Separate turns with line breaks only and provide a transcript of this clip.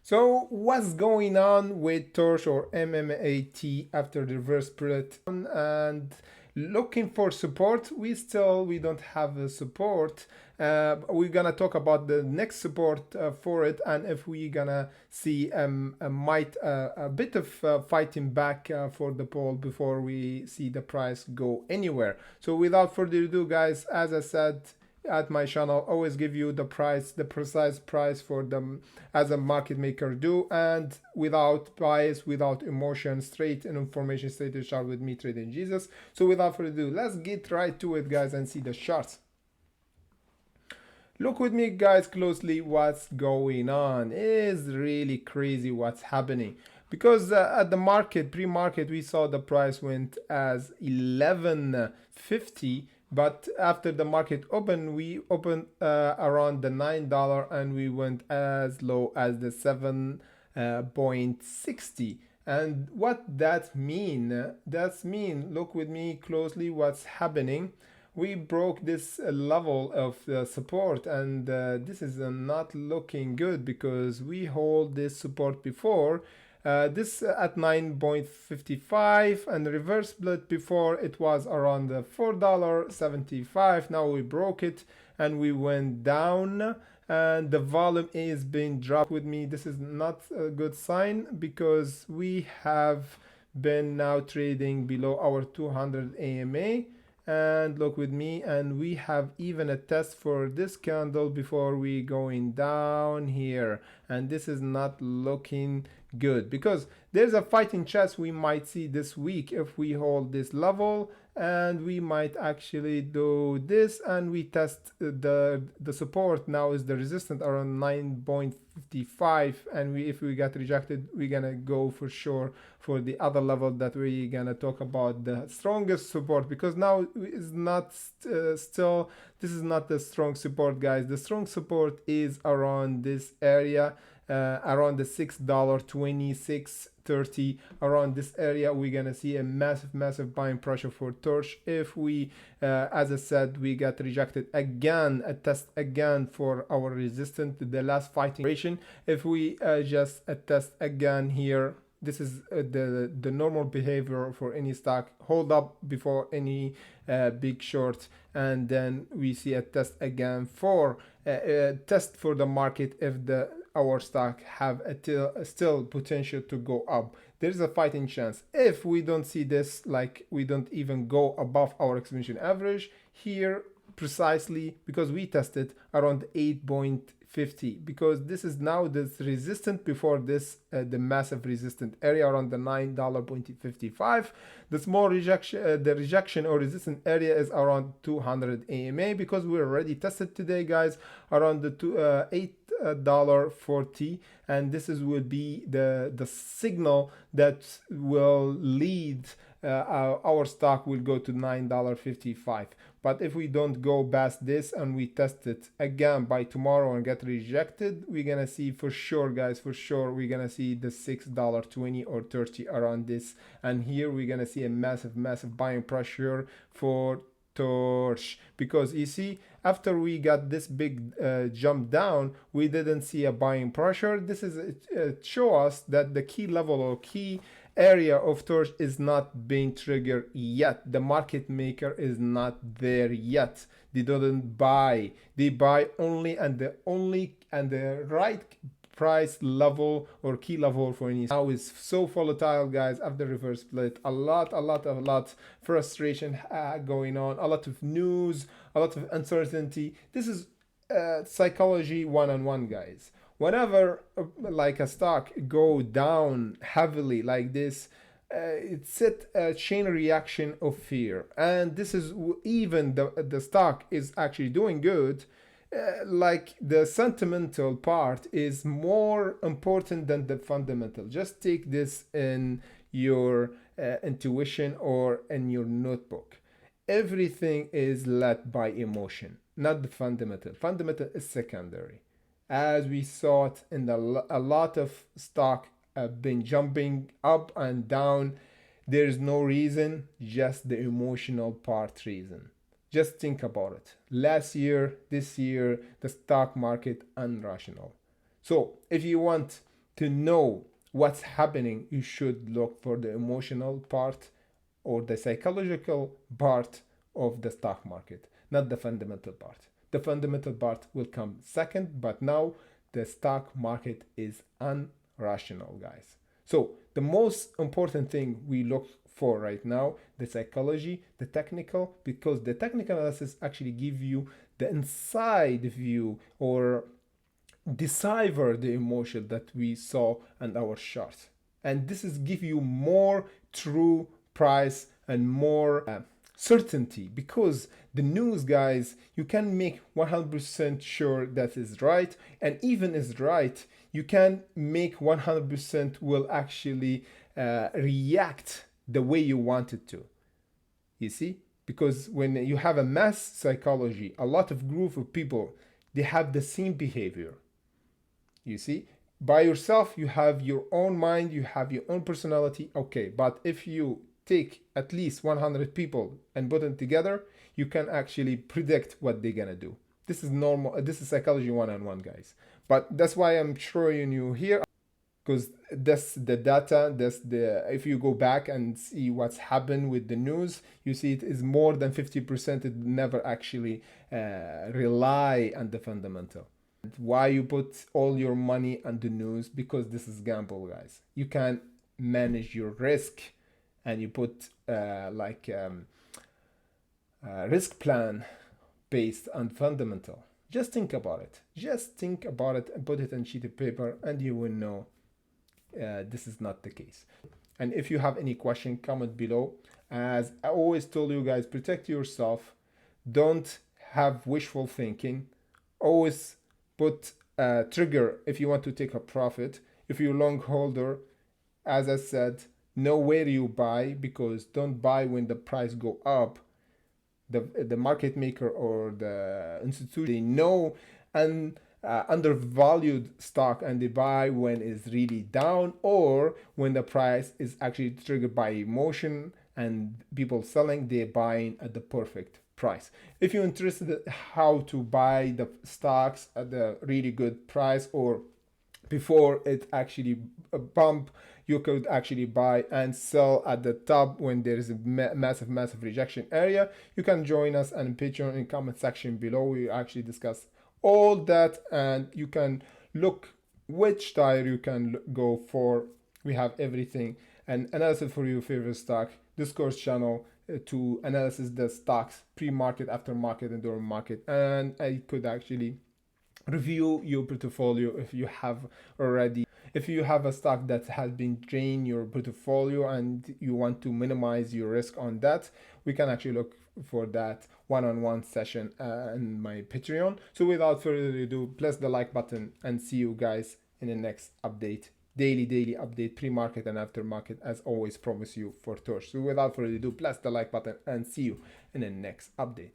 So what's going on with TRCH or MMAT after the reverse split and looking for support? We don't have a support. We're gonna talk about the next support for it, and if we're gonna see a bit of fighting back for the pole before we see the price go anywhere. So without further ado, guys, as I said at my channel, always give you the precise price for them as a market maker do, and without bias, without emotion, straight and information, straight to chart with me, Trading Jesus. So without further ado, let's get right to it, guys, and see the charts. Look with me, guys, closely what's going on. It is really crazy what's happening, because at the market, pre-market, we saw the price went as 11.50, but after the market opened, we opened around the $9 and we went as low as the 7.60. And what that mean? That's mean, look with me closely what's happening. We broke this level of support, and this is not looking good because we hold this support before. This at 9.55, and the reverse split before it was around the $4.75. Now we broke it and we went down, and the volume is being dropped with me. This is not a good sign because we have been now trading below our 200 AMA. And look with me, and we have even a test for this candle before we going down here, and this is not looking good because there's a fighting chance we might see this week if we hold this level, and we might actually do this, and we test the support now is the resistance around 9.55, and if we get rejected, we're gonna go for sure for the other level that we're gonna talk about, the strongest support, because now is not still, this is not the strong support, guys. The strong support is around this area, around the $6.2630. Around this area we're gonna see a massive buying pressure for TRCH. If we as I said, we got rejected again, a test again for our resistance, the last fighting duration. If we just test again here, this is the normal behavior for any stock. Hold up before any big short, and then we see a test again for test for the market if our stock have still potential to go up. There's a fighting chance. If we don't see this, like we don't even go above our exponential average here, precisely because we tested around 8.50, because this is now this resistance before this the massive resistance area around the $9.55. The small rejection, the rejection or resistance area is around 200 AMA, because we already tested today, guys, around the $8.40, and this will be the signal that will lead our stock will go to $9.55. But if we don't go past this and we test it again by tomorrow and get rejected, we're gonna see for sure, guys, for sure we're gonna see the $6.20 or 30 around this, and here we're gonna see a massive buying pressure for TRCH, because you see, after we got this big jump down, we didn't see a buying pressure. This is show us that the key level or key area of TRCH is not being triggered yet. The market maker is not there yet. They didn't buy. They buy only and the right price level or key level for any. Now is so volatile, guys, after reverse split. A lot frustration going on, a lot of news, a lot of uncertainty. This is psychology one-on-one, guys. Whenever like a stock go down heavily like this, it set a chain reaction of fear, and this is even the stock is actually doing good. Like the sentimental part is more important than the fundamental. Just take this in your intuition or in your notebook. Everything is led by emotion, not the fundamental. Fundamental is secondary. As we saw it in a lot of stock have been jumping up and down. There's no reason, just the emotional part reason. Just think about it. Last year, this year, the stock market unrational. So if you want to know what's happening, you should look for the emotional part or the psychological part of the stock market, not the fundamental part. The fundamental part will come second, but now the stock market is irrational, guys. So the most important thing we look for right now, the psychology, the technical, because the technical analysis actually give you the inside view or decipher the emotion that we saw in our chart. And this is give you more true price and more certainty, because the news, guys, you can make 100% sure that is right, and even is right, you can make 100% will actually react the way you want it to. You see, because when you have a mass psychology, a lot of group of people, they have the same behavior. You see, by yourself you have your own mind, you have your own personality, okay, but if you take at least 100 people and put them together, you can actually predict what they're gonna do. This is normal. This is psychology one-on-one, guys. But that's why I'm showing you here, because that's the data. That's the, if you go back and see what's happened with the news, you see it is more than 50%. It never actually rely on the fundamental. Why you put all your money on the news? Because this is gamble, guys. You can manage your risk, and you put risk plan based on fundamental. Just think about it. Just think about it and put it on sheet of paper, and you will know this is not the case. And if you have any question, comment below. As I always told you guys, protect yourself. Don't have wishful thinking. Always put a trigger if you want to take a profit. If you're long holder, as I said, know where you buy, because don't buy when the price go up. The market maker or the institute, they know and undervalued stock, and they buy when it's really down, or when the price is actually triggered by emotion and people selling, they're buying at the perfect price. If you're interested in how to buy the stocks at the really good price, or before it actually bump, you could actually buy and sell at the top when there is a massive rejection area, you can join us on Patreon in comment section below. We actually discuss all that, and you can look which tire you can go for. We have everything, and analysis for your favorite stock, Discord channel to analysis the stocks pre-market, after market, and during market, and I could actually review your portfolio if you have already. If you have a stock that has been drained your portfolio and you want to minimize your risk on that, we can actually look for that one-on-one session in my Patreon. So without further ado, press the like button, and see you guys in the next update. Daily update, pre-market and after market, as always promise you for TRCH. So without further ado, press the like button, and see you in the next update.